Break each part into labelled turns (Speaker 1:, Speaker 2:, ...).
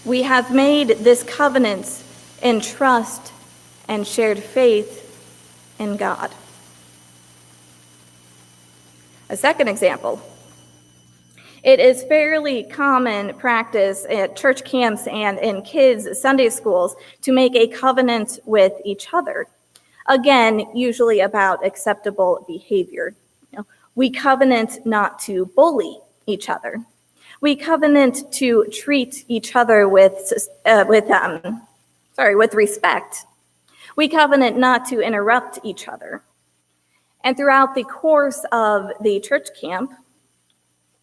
Speaker 1: We have made this covenant in trust and shared faith in God. A second example. It is fairly common practice at church camps and in kids' Sunday schools to make a covenant with each other. Again, usually about acceptable behavior. We covenant not to bully each other. We covenant to treat each other with respect. We covenant not to interrupt each other. And throughout the course of the church camp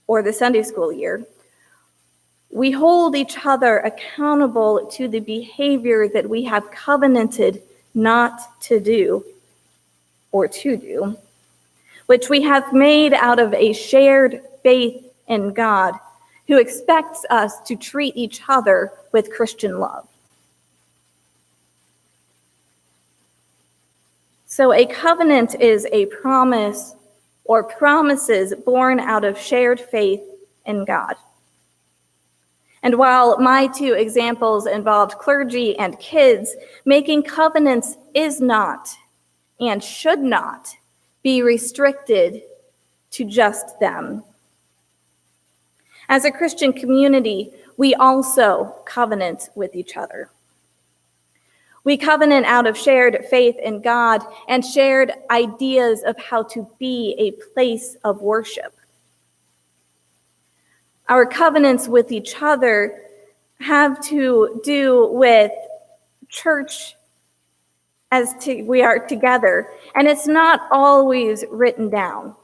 Speaker 1: or the Sunday school year, we hold each other accountable to the behavior that we have covenanted not to do or to do, which we have made out of a shared faith in God, who expects us to treat each other with Christian love. So a covenant is a promise or promises born out of shared faith in God. And while my two examples involved clergy and kids, making covenants is not and should not be restricted to just them. As a Christian community, we also covenant with each other. We covenant out of shared faith in God and shared ideas of how to be a place of worship. Our covenants with each other have to do with church as we are together, and it's not always written down,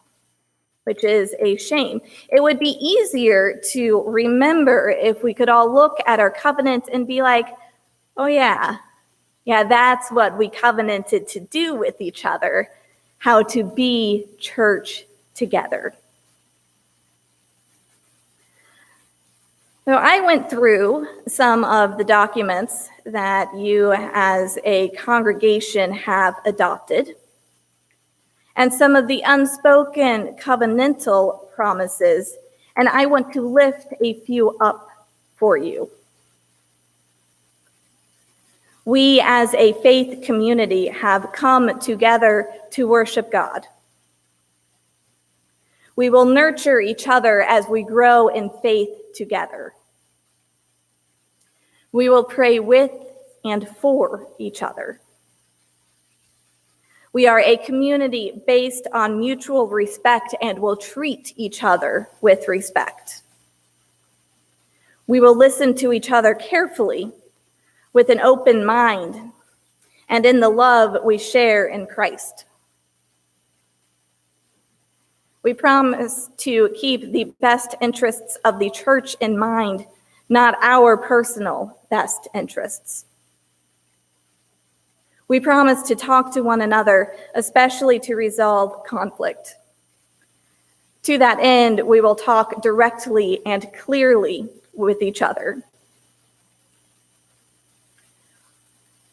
Speaker 1: which is a shame. It would be easier to remember if we could all look at our covenants and be like, oh yeah, that's what we covenanted to do with each other, how to be church together. So I went through some of the documents that you as a congregation have adopted, and some of the unspoken covenantal promises, and I want to lift a few up for you. We as a faith community have come together to worship God. We will nurture each other as we grow in faith together. We will pray with and for each other. We are a community based on mutual respect and will treat each other with respect. We will listen to each other carefully with an open mind and in the love we share in Christ. We promise to keep the best interests of the church in mind, not our personal best interests. We promise to talk to one another, especially to resolve conflict. To that end, we will talk directly and clearly with each other.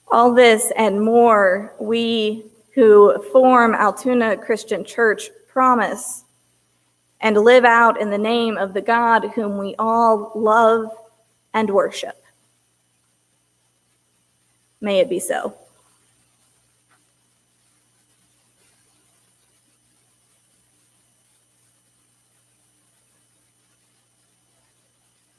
Speaker 1: All this and more, we who form Altoona Christian Church promise and live out in the name of the God whom we all love and worship. May it be so.